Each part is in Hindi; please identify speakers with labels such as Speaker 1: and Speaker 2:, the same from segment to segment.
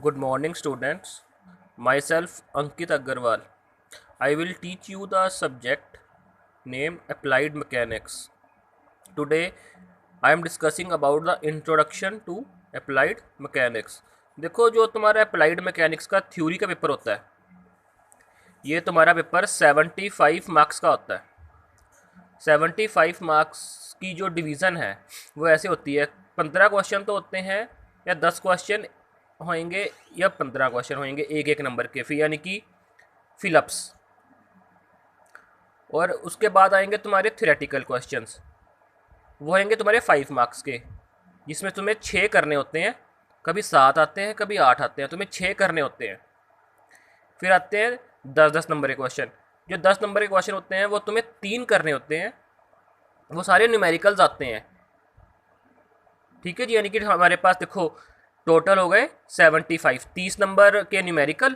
Speaker 1: Good morning, students. Myself, Ankit Agarwal. I will teach you the subject named Applied Mechanics. Today, I am discussing about the introduction to Applied Mechanics. देखो, जो तुम्हारा अप्लाइड मैकेनिक्स का थ्योरी का पेपर होता है, ये तुम्हारा पेपर 75 मार्क्स का होता है। 75 मार्क्स की जो डिवीज़न है वो ऐसे होती है, 15 क्वेश्चन तो होते हैं या 10 क्वेश्चन होंगे या 15 क्वेश्चन होंगे एक एक नंबर के, फिर यानी कि फिलअप्स। और उसके बाद आएंगे तुम्हारे थ्योरेटिकल क्वेश्चंस, वो होंगे तुम्हारे 5 मार्क्स के, जिसमें तुम्हें 6 करने होते हैं। कभी 7 आते हैं, कभी 8 आते हैं, तुम्हें 6 करने होते हैं। फिर आते हैं 10-10 नंबर के क्वेश्चन। जो 10 नंबर के क्वेश्चन होते हैं वो तुम्हें 3 करने होते हैं, वो सारे न्यूमेरिकल्स आते हैं। ठीक है जी, यानी कि हमारे पास देखो टोटल हो गए 75। 30 नंबर के न्यूमेरिकल,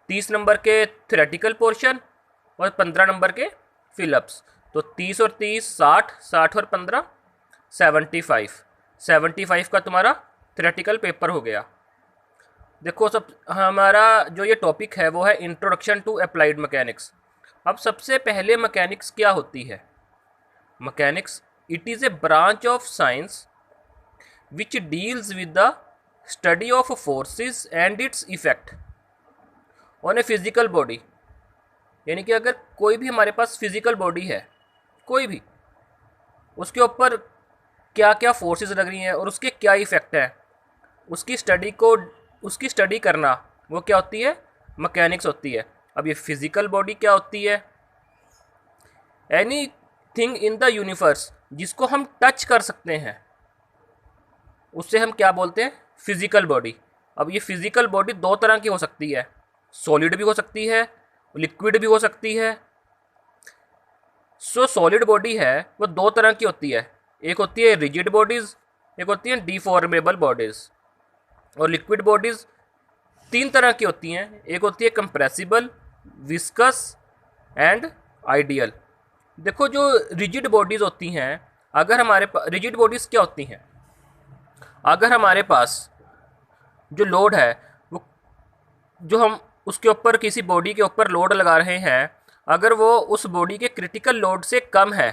Speaker 1: 30 नंबर के थ्योरेटिकल पोर्शन और 15 नंबर के फिलअप्स। तो 30 और 30 60, 60 और 15 75। 75 का तुम्हारा थ्योरेटिकल पेपर हो गया। देखो, सब हमारा जो ये टॉपिक है वो है इंट्रोडक्शन टू अप्लाइड मैकेनिक्स। अब सबसे पहले मैकेनिक्स क्या होती है? Mechanics, it is a branch of science which deals with the study of forces and its effect on a physical body। यानी कि अगर कोई भी हमारे पास फिजिकल बॉडी है, कोई भी, उसके ऊपर क्या क्या फोर्सेस लग रही हैं और उसके क्या इफ़ेक्ट हैं, उसकी स्टडी करना, वो क्या होती है? मैकेनिक्स होती है। अब ये फिजिकल बॉडी क्या होती है? Any thing in the universe जिसको हम टच कर सकते हैं, उससे हम क्या बोलते हैं? Physical body. अब ये फिजिकल बॉडी दो तरह की हो सकती है, सॉलिड भी हो सकती है, लिक्विड भी हो सकती है। सॉलिड बॉडी है वो दो तरह की होती है, एक होती है रिजिड बॉडीज़, एक होती है डिफॉर्मेबल बॉडीज़। और लिक्विड बॉडीज़ 3 तरह की होती हैं, एक होती है कंप्रेसिबल, विस्कस एंड आइडियल। देखो, जो रिजिड बॉडीज़ होती हैं, अगर हमारे पास रिजिड बॉडीज़ क्या होती हैं? अगर हमारे पास जो लोड है, वो जो हम उसके ऊपर किसी बॉडी के ऊपर लोड लगा रहे हैं, अगर वो उस बॉडी के क्रिटिकल लोड से कम है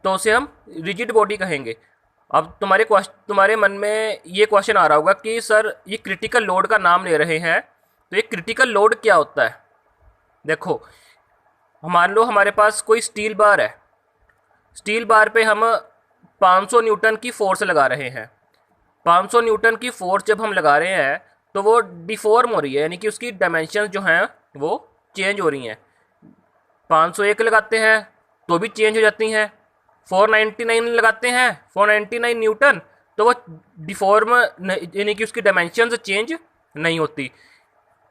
Speaker 1: तो उसे हम रिजिड बॉडी कहेंगे। अब तुम्हारे मन में ये क्वेश्चन आ रहा होगा कि सर ये क्रिटिकल लोड का नाम ले रहे हैं, तो ये क्रिटिकल लोड क्या होता है? देखो, मान लो हमारे पास कोई स्टील बार है, स्टील बार पे हम 500 न्यूटन की फोर्स लगा रहे हैं। 500 न्यूटन की फोर्स जब हम लगा रहे हैं तो वो डिफॉर्म हो रही है, यानी कि उसकी डायमेंशन जो हैं वो चेंज हो रही हैं। 501 लगाते हैं तो भी चेंज हो जाती हैं। 499 लगाते हैं, 499 न्यूटन, तो वो डिफॉर्म, यानी कि उसकी डायमेंशन चेंज नहीं होती।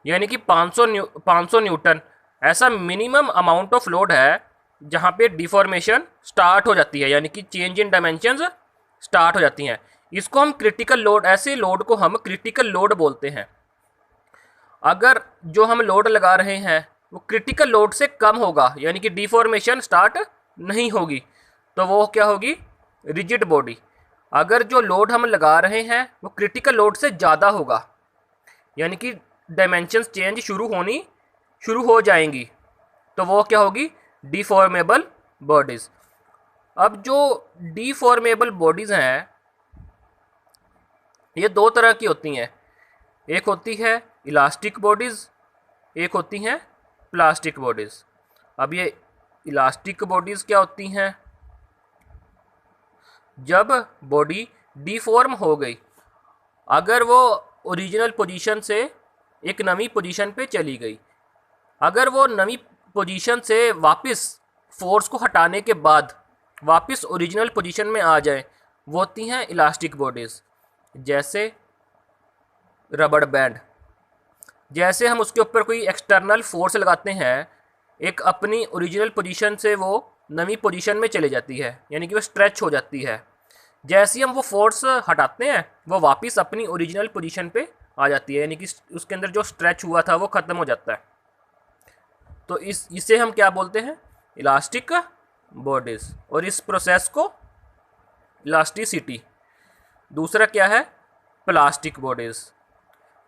Speaker 1: यानी कि 500 न्यूटन ऐसा मिनिमम अमाउंट ऑफ लोड है जहाँ पे डिफॉर्मेशन स्टार्ट हो जाती है, यानी कि चेंज इन डायमेंशंस स्टार्ट हो जाती हैं। इसको हम क्रिटिकल लोड, ऐसे लोड को हम क्रिटिकल लोड बोलते हैं। अगर जो हम लोड लगा रहे हैं वो क्रिटिकल लोड से कम होगा, यानी कि डिफॉर्मेशन स्टार्ट नहीं होगी, तो वो क्या होगी? Rigid body. अगर जो लोड हम लगा रहे हैं वो क्रिटिकल लोड से ज़्यादा होगा, यानी कि डायमेंशंस चेंज शुरू हो जाएंगी, तो वो क्या होगी? Deformable bodies. अब जो डिफॉर्मेबल बॉडीज़ हैं ये 2 तरह की होती हैं, एक होती है इलास्टिक बॉडीज़, एक होती हैं प्लास्टिक बॉडीज़। अब ये इलास्टिक बॉडीज़ क्या होती हैं? जब बॉडी डिफॉर्म हो गई, अगर वो ओरिजिनल पोजीशन से एक नई पोजीशन पे चली गई, अगर वो नई पोजीशन से वापस फोर्स को हटाने के बाद वापस ओरिजिनल पोजीशन में आ जाए, वो होती हैं इलास्टिक बॉडीज़। जैसे रबड़ बैंड, जैसे हम उसके ऊपर कोई एक्सटर्नल फोर्स लगाते हैं, एक अपनी ओरिजिनल पोजीशन से वो नई पोजीशन में चले जाती है, यानी कि वो स्ट्रेच हो जाती है। जैसे ही हम वो फोर्स हटाते हैं वो वापस अपनी ओरिजिनल पोजीशन पे आ जाती है, यानी कि उसके अंदर जो स्ट्रेच हुआ था वो ख़त्म हो जाता है। तो इसे हम क्या बोलते हैं? Elastic bodies. और इस प्रोसेस को इलास्टिसिटी। दूसरा क्या है? Plastic bodies.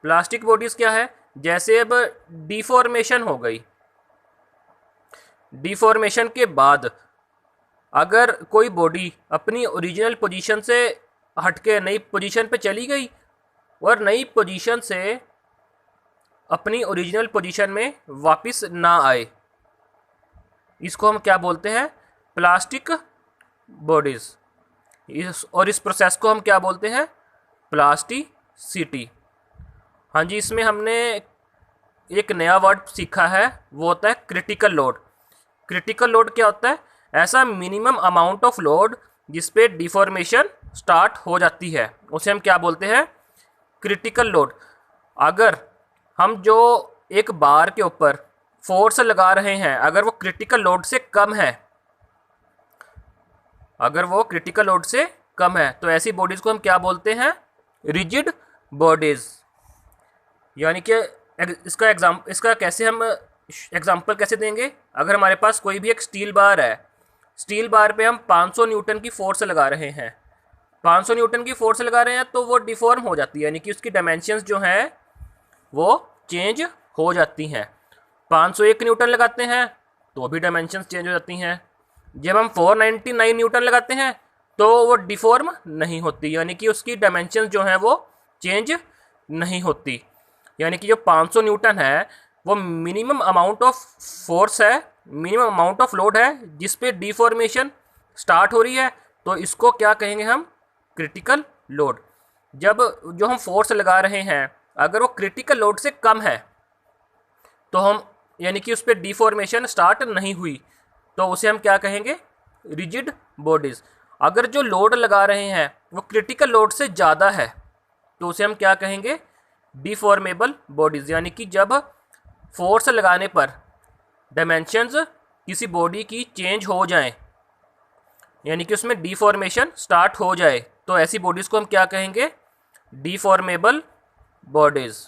Speaker 1: प्लास्टिक बॉडीज़ क्या है, जैसे अब डिफॉर्मेशन हो गई, डिफॉर्मेशन के बाद अगर कोई बॉडी अपनी ओरिजिनल पोजीशन से हटके नई पोजीशन पे चली गई और नई पोजीशन से अपनी ओरिजिनल पोजीशन में वापस ना आए, इसको हम क्या बोलते हैं, प्लास्टिक बॉडीज़। और इस प्रोसेस को हम क्या बोलते हैं, प्लास्टिसिटी। हाँ जी, इसमें हमने एक नया वर्ड सीखा है, वो होता है क्रिटिकल लोड। क्रिटिकल लोड क्या होता है, ऐसा मिनिमम अमाउंट ऑफ लोड जिस पे डिफॉर्मेशन स्टार्ट हो जाती है, उसे हम क्या बोलते हैं, क्रिटिकल लोड। अगर हम जो एक बार के ऊपर फोर्स लगा रहे हैं, अगर वो क्रिटिकल लोड से कम है, अगर वो क्रिटिकल लोड से कम है, तो ऐसी बॉडीज़ को हम क्या बोलते हैं, रिजिड बॉडीज़। यानी कि इसका कैसे हम एग्जाम्पल कैसे देंगे, अगर हमारे पास कोई भी एक स्टील बार है, स्टील बार पे हम 500 न्यूटन की फोर्स लगा रहे हैं, 500 न्यूटन की फोर्स लगा रहे हैं, तो वो डिफॉर्म हो जाती है, यानी कि उसकी डायमेंशंस जो हैं वो चेंज हो जाती हैं। 501 न्यूटन लगाते हैं तो भी डायमेंशंस चेंज हो जाती हैं। जब हम 499 न्यूटन लगाते हैं तो वो डिफॉर्म नहीं होती, यानी कि उसकी डायमेंशंस जो हैं वो चेंज नहीं होती। यानी कि जो 500 न्यूटन है वो मिनिमम अमाउंट ऑफ फोर्स है, मिनिमम अमाउंट ऑफ लोड है जिस पे डिफॉर्मेशन स्टार्ट हो रही है, तो इसको क्या कहेंगे हम, क्रिटिकल लोड। जब जो हम फोर्स लगा रहे हैं अगर वो क्रिटिकल लोड से कम है तो हम, यानी कि उस पर डिफॉर्मेशन स्टार्ट नहीं हुई, तो उसे हम क्या कहेंगे, रिजिड बॉडीज़। अगर जो लोड लगा रहे हैं वो क्रिटिकल लोड से ज़्यादा है तो उसे हम क्या कहेंगे, डिफॉर्मेबल बॉडीज़। यानी कि जब फोर्स लगाने पर डायमेंशंस किसी बॉडी की चेंज हो जाएं, यानी कि उसमें डिफॉर्मेशन स्टार्ट हो जाए, तो ऐसी बॉडीज़ को हम क्या कहेंगे, डिफॉर्मेबल बॉडीज़।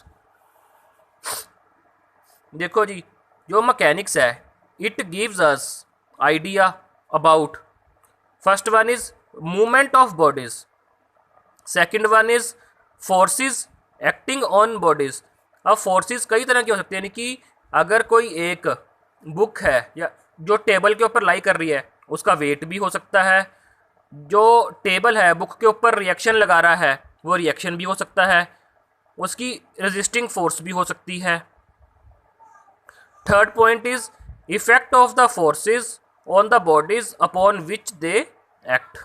Speaker 1: देखो जी, जो मैकेनिक्स है it gives us idea about, first one is movement of bodies, second one is forces acting on bodies. अब फोर्सेस कई तरह की हो सकती है, यानी कि अगर कोई एक बुक है या जो टेबल के ऊपर लाई कर रही है उसका वेट भी हो सकता है, जो टेबल है बुक के ऊपर रिएक्शन लगा रहा है वो रिएक्शन भी हो सकता है, उसकी रेजिस्टिंग फोर्स भी हो सकती है। Third point is effect of the forces on the bodies upon which they act.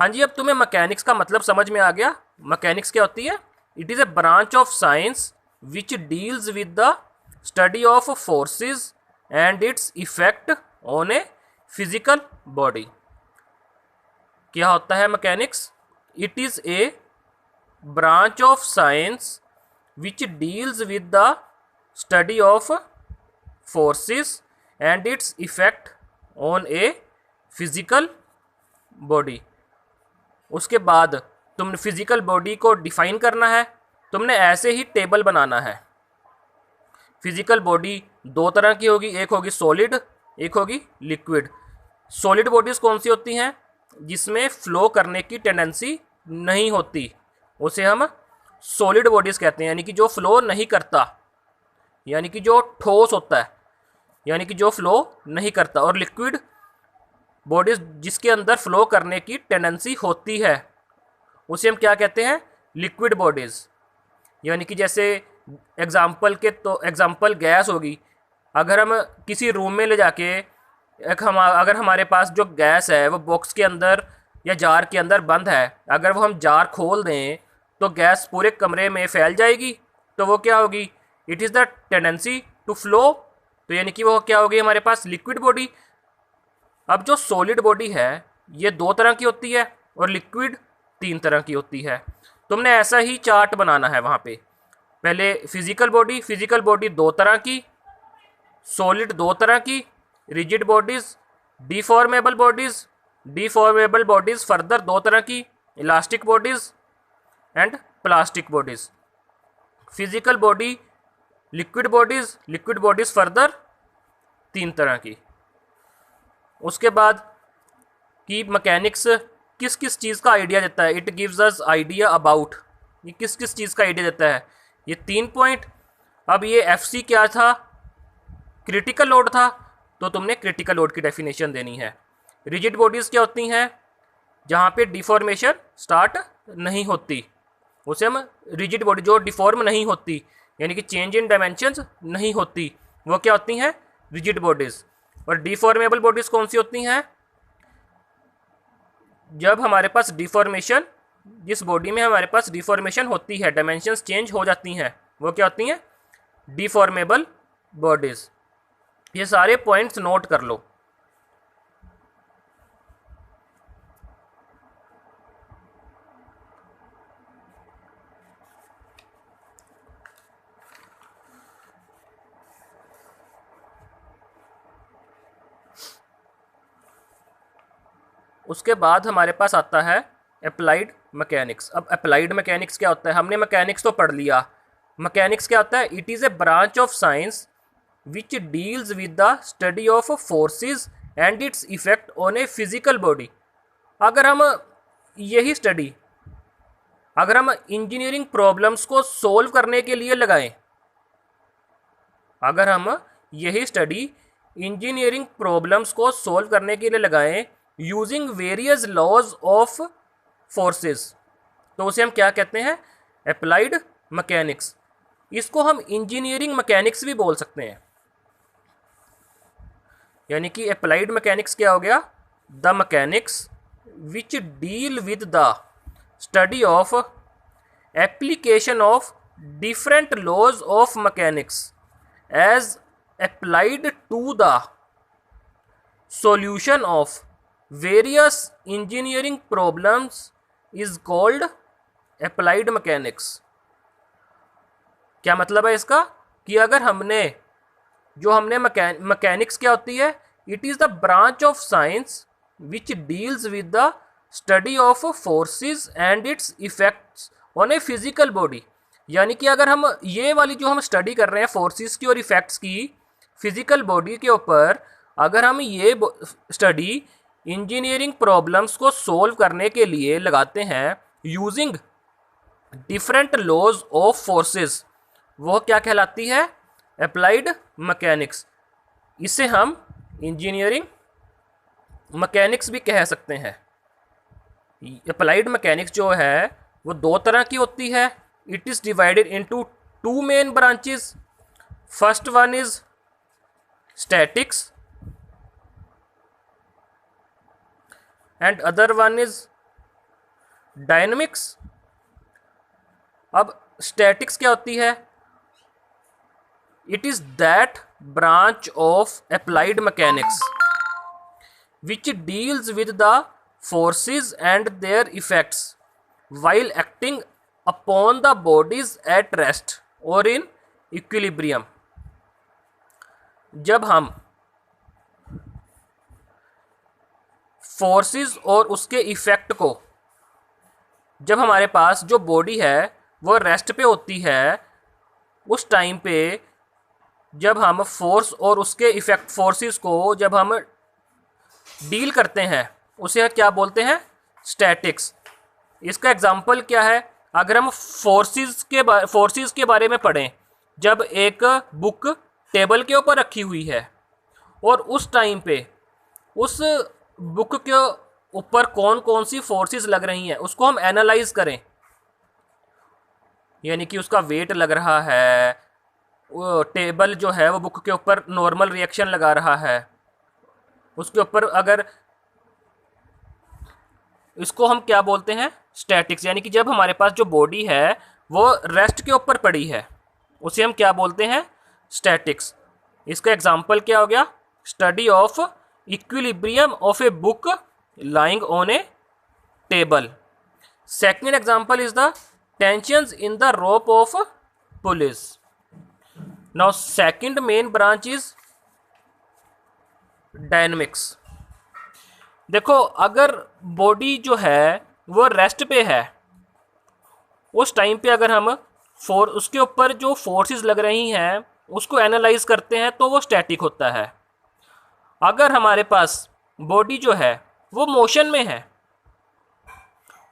Speaker 1: हाँ जी, अब तुम्हें मैकेनिक्स का मतलब समझ में आ गया। मैकेनिक्स क्या होती है, it is a branch of science which deals with the study of forces and its effect on a physical body. क्या होता है mechanics, it is a branch of science which deals with the study of forces and its effect on a physical body. उसके बाद तुमने फिजिकल बॉडी को डिफाइन करना है, तुमने ऐसे ही टेबल बनाना है। फिजिकल बॉडी दो तरह की होगी, एक होगी सॉलिड, एक होगी लिक्विड। सॉलिड बॉडीज़ कौन सी होती हैं, जिसमें फ्लो करने की टेंडेंसी नहीं होती, उसे हम सॉलिड बॉडीज़ कहते हैं, यानी कि जो फ्लो नहीं करता, यानी कि जो ठोस होता है, यानी कि जो फ्लो नहीं करता। और लिक्विड बॉडीज़ जिसके अंदर फ्लो करने की टेंडेंसी होती है उसे हम क्या कहते हैं, लिक्विड बॉडीज़। यानी कि जैसे एग्जाम्पल गैस होगी, अगर हम किसी रूम में ले जाके अगर हमारे पास जो गैस है वो बॉक्स के अंदर या जार के अंदर बंद है, अगर वो हम जार खोल दें तो गैस पूरे कमरे में फैल जाएगी, तो वो क्या होगी, it is the tendency to flow. तो यानी कि वो क्या होगी, हमारे पास लिक्विड बॉडी। अब जो सॉलिड बॉडी है ये दो तरह की होती है और लिक्विड तीन तरह की होती है। तुमने ऐसा ही चार्ट बनाना है वहाँ पे, पहले फिजिकल बॉडी दो तरह की, सॉलिड दो तरह की, rigid bodies, deformable bodies further दो तरह की, elastic bodies and plastic bodies. Physical body liquid bodies further तीन तरह की। उसके बाद की मैकेनिक्स किस किस चीज़ का आइडिया देता है, it gives us idea about, ये किस किस चीज़ का आइडिया देता है, ये 3 पॉइंट। अब ये FC क्या था, क्रिटिकल लोड था, तो तुमने क्रिटिकल लोड की डेफिनेशन देनी है। रिजिड बॉडीज़ क्या होती हैं, जहाँ पे डिफॉर्मेशन स्टार्ट नहीं होती, उसे हम रिजिड बॉडी, जो डिफॉर्म नहीं होती यानी कि चेंज इन डायमेंशंस नहीं होती, वो क्या होती हैं, रिजिड बॉडीज़। और डिफॉर्मेबल बॉडीज़ कौन सी होती हैं, जब हमारे पास डिफॉर्मेशन, जिस बॉडी में हमारे पास डिफॉर्मेशन होती है, डायमेंशंस चेंज हो जाती हैं, वो क्या होती हैं, डिफॉर्मेबल बॉडीज़। ये सारे पॉइंट्स नोट कर लो। उसके बाद हमारे पास आता है अप्लाइड मैकेनिक्स। अब अप्लाइड मैकेनिक्स क्या होता है, हमने मैकेनिक्स तो पढ़ लिया, मैकेनिक्स क्या होता है, it is a branch of science which deals with the study of forces and its effect on a physical body. अगर हम यही स्टडी अगर हम इंजीनियरिंग प्रॉब्लम्स को सोल्व करने के लिए लगाएं, अगर हम यही स्टडी इंजीनियरिंग प्रॉब्लम्स को सोल्व करने के लिए लगाएं using various laws of forces, तो उसे हम क्या कहते हैं, अप्लाइड मैकेनिक्स। इसको हम इंजीनियरिंग मैकेनिक्स भी बोल सकते हैं। यानी कि अप्लाइड मैकेनिक्स क्या हो गया, the mechanics which deal with the study of application of different laws of mechanics as applied to the solution of various engineering problems is called applied mechanics। क्या मतलब है इसका, कि अगर हमने मैकेनिक्स क्या होती है, it is the branch of science which deals with the study of forces and it's effects on a physical body. यानी कि अगर हम ये वाली जो हम स्टडी कर रहे हैं फोर्सेस की और इफेक्ट्स की फिजिकल बॉडी के ऊपर, अगर हम ये स्टडी इंजीनियरिंग प्रॉब्लम्स को सोल्व करने के लिए लगाते हैं using different laws of forces, वो क्या कहलाती है, अप्लाइड मैकेनिक्स। इसे हम इंजीनियरिंग मैकेनिक्स भी कह सकते हैं। अप्लाइड मैकेनिक्स जो है वो 2 तरह की होती है। It is divided into 2 main branches. First one is statics and other one is dynamics। अब स्टैटिक्स क्या होती है, it is that branch of applied mechanics which deals with the forces and there effects while acting upon the bodies at rest or in equilibrium। जब हम फोर्सेस और उसके इफ़ेक्ट को, जब हमारे पास जो बॉडी है वो रेस्ट पे होती है, उस टाइम पे जब हम फोर्स और उसके इफ़ेक्ट फोर्सेस को जब हम डील करते हैं उसे क्या बोलते हैं, स्टैटिक्स। इसका एग्जांपल क्या है, अगर हम फोर्सेस के बारे में पढ़ें, जब एक बुक टेबल के ऊपर रखी हुई है और उस टाइम पे उस बुक के ऊपर कौन कौन सी फोर्सेस लग रही हैं उसको हम एनालाइज करें, यानी कि उसका वेट लग रहा है, वो टेबल जो है वो बुक के ऊपर नॉर्मल रिएक्शन लगा रहा है, उसके ऊपर अगर, इसको हम क्या बोलते हैं, स्टैटिक्स। यानी कि जब हमारे पास जो बॉडी है वो रेस्ट के ऊपर पड़ी है उसे हम क्या बोलते हैं, स्टैटिक्स। इसका एग्जांपल क्या हो गया, study of equilibrium of a book lying on A table. Second example is the tensions in the rope of police. Now second main branch is dynamics. देखो अगर बॉडी जो है वो रेस्ट पे है, उस टाइम पे अगर हम उसके ऊपर जो फोर्सेस लग रही हैं उसको एनालाइज करते हैं तो वो स्टैटिक होता है। अगर हमारे पास बॉडी जो है वो मोशन में है,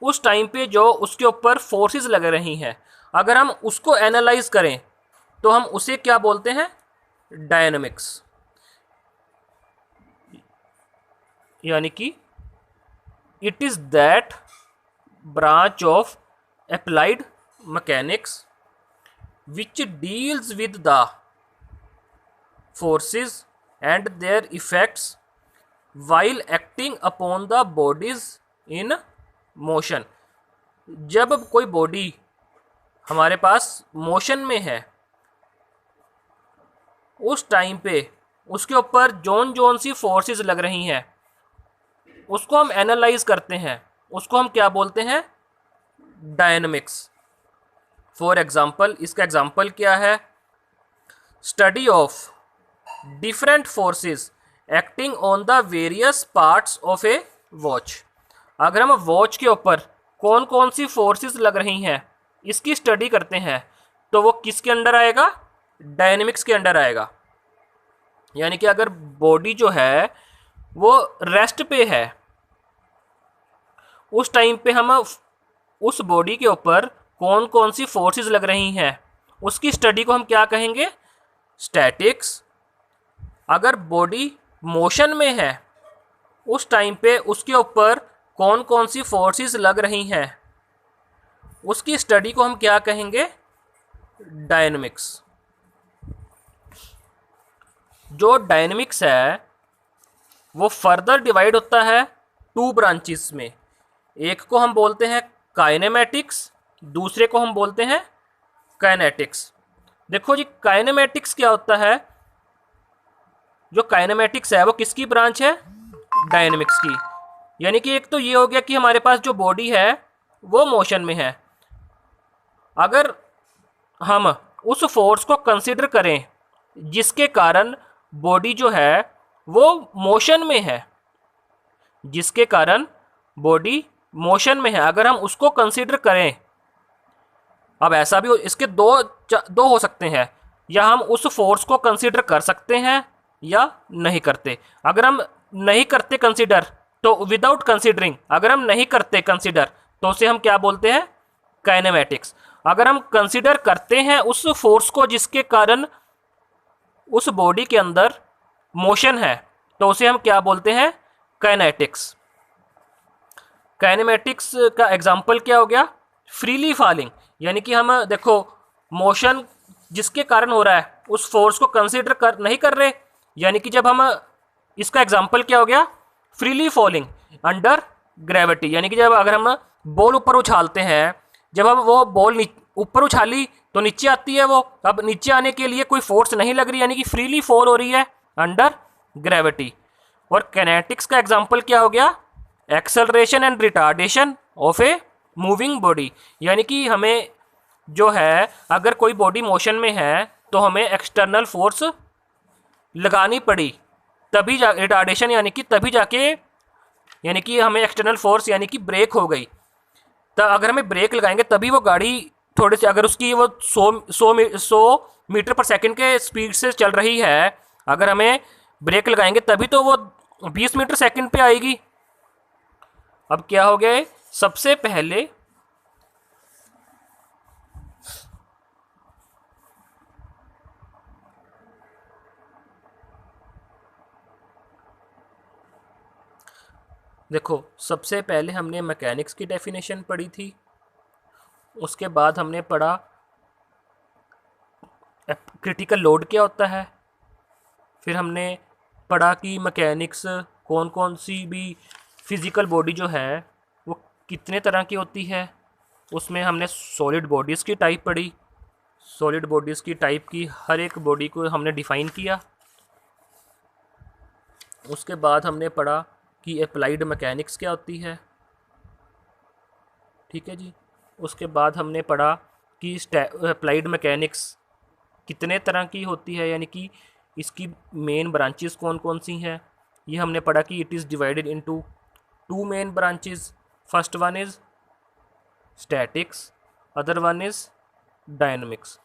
Speaker 1: उस टाइम पे जो उसके ऊपर फोर्सेस लग रही हैं, अगर हम उसको एनालाइज करें तो हम उसे क्या बोलते हैं, डायनेमिक्स। यानी कि it is that branch of applied mechanics which deals with the forces and their effects while acting upon the bodies in motion। जब कोई बॉडी हमारे पास मोशन में है, उस टाइम पे उसके ऊपर जोन जोन सी फोर्सेस लग रही हैं, उसको हम एनालाइज करते हैं, उसको हम क्या बोलते हैं, डायनेमिक्स। फॉर एग्जाम्पल, इसका एग्जाम्पल क्या है, study of different forces acting on the various parts of A watch. अगर हम वॉच के ऊपर कौन कौन सी फोर्सेस लग रही हैं इसकी स्टडी करते हैं तो वो किसके अंडर आएगा, डायनेमिक्स के अंडर आएगा। यानी कि अगर बॉडी जो है वो रेस्ट पे है, उस टाइम पे हम उस बॉडी के ऊपर कौन कौन सी फोर्सेस लग रही हैं उसकी स्टडी को हम क्या कहेंगे, स्टैटिक्स। अगर बॉडी मोशन में है, उस टाइम पे उसके ऊपर कौन कौन सी फोर्सेस लग रही हैं उसकी स्टडी को हम क्या कहेंगे, डायनेमिक्स। जो डायनेमिक्स है वो फर्दर डिवाइड होता है टू ब्रांचेस में। एक को हम बोलते हैं काइनेमेटिक्स, दूसरे को हम बोलते हैं काइनेटिक्स। देखो जी, काइनेमेटिक्स क्या होता है, जो काइनेमेटिक्स है वो किसकी ब्रांच है, डायनेमिक्स की। यानी कि एक तो ये हो गया कि हमारे पास जो बॉडी है वो मोशन में है, अगर हम उस फोर्स को कंसिडर करें जिसके कारण बॉडी जो है वो मोशन में है, जिसके कारण बॉडी मोशन में है, अगर हम उसको कंसीडर करें, अब ऐसा भी इसके दो हो सकते हैं, या हम उस फोर्स को कंसीडर कर सकते हैं या नहीं करते। अगर हम नहीं करते कंसीडर तो विदाउट कंसीडरिंग, अगर हम नहीं करते कंसीडर तो उसे हम क्या बोलते हैं, काइनेमेटिक्स। अगर हम कंसीडर करते हैं उस फोर्स को जिसके कारण उस बॉडी के अंदर मोशन है तो उसे हम क्या बोलते हैं, काइनेटिक्स। काइनेमेटिक्स का एग्जाम्पल क्या हो गया, फ्रीली फॉलिंग। यानी कि हम देखो मोशन जिसके कारण हो रहा है उस फोर्स को कंसीडर नहीं कर रहे, यानी कि जब हम इसका एग्जाम्पल क्या हो गया, फ्रीली फॉलिंग अंडर ग्रेविटी। यानी कि जब अगर हम बॉल ऊपर उछालते हैं, जब हम वो बॉल ऊपर उछाली तो नीचे आती है, वो अब नीचे आने के लिए कोई फोर्स नहीं लग रही, यानी कि फ्रीली फॉल हो रही है अंडर ग्रेविटी। और काइनेटिक्स का एग्जाम्पल क्या हो गया, acceleration and retardation of a moving body. यानी कि हमें जो है अगर कोई बॉडी मोशन में है तो हमें एक्सटर्नल फोर्स लगानी पड़ी, तभी जा रिटार्डेशन, यानी कि तभी जाके, यानी कि हमें एक्सटर्नल फोर्स यानी कि ब्रेक हो गई। तो अगर हमें ब्रेक लगाएंगे तभी वो गाड़ी थोड़े से, अगर उसकी वो 100 मीटर पर सेकंड के स्पीड से चल रही है, अगर हमें ब्रेक लगाएंगे तभी तो वो 20 मीटर सेकंड पे आएगी। अब क्या हो गया है, सबसे पहले देखो, सबसे पहले हमने मैकेनिक्स की डेफिनेशन पढ़ी थी, उसके बाद हमने पढ़ा क्रिटिकल लोड क्या होता है, फिर हमने पढ़ा कि मैकेनिक्स कौन कौन सी भी फिज़िकल बॉडी जो है वो कितने तरह की होती है, उसमें हमने सॉलिड बॉडीज़ की टाइप पढ़ी, सॉलिड बॉडीज़ की टाइप की हर एक बॉडी को हमने डिफ़ाइन किया। उसके बाद हमने पढ़ा कि अप्लाइड मैकेनिक्स क्या होती है, ठीक है जी। उसके बाद हमने पढ़ा कि अप्लाइड मैकेनिक्स कितने तरह की होती है, यानी कि इसकी मेन ब्रांचेस कौन कौन सी हैं। ये हमने पढ़ा कि it is divided into 2 main branches, first one is statics, other one is dynamics.